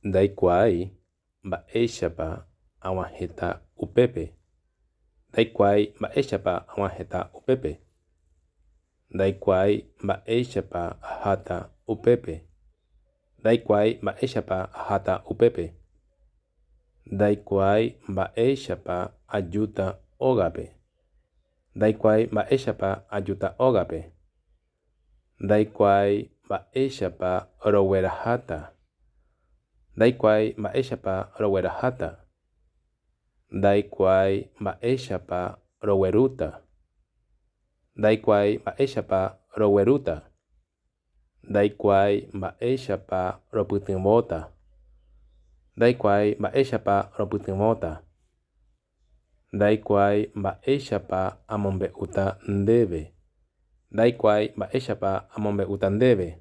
Ndaikuaái mba'éichapa ag̃uahẽta upépe. Ndaikuaái mba'éichapa ag̃uahẽta upépe. Ndaikuaái mba'éichapa aháta upépe. Ndaikuaái mba'éichapa aháta upépe. Ndaikuaái mba'éichapa ajúta ógape. Ndaikuaái mba'éichapa ajúta ógape. Ndaikuaái mba'éichapa rogueraháta. Ndaikuaái mba'éichapa rogueraháta. Ndaikuaái mba'éichapa roguerúta. Ndaikuaái mba'éichapa roguerúta. Ndaikuaái mba'éichapa ropytyvõta. Ndaikuaái mba'éichapa ropytyvõta. Ndaikuaái mba'éichapa amombe'úta ndéve. Ndaikuaái mba'éichapa amombe'úta ndéve.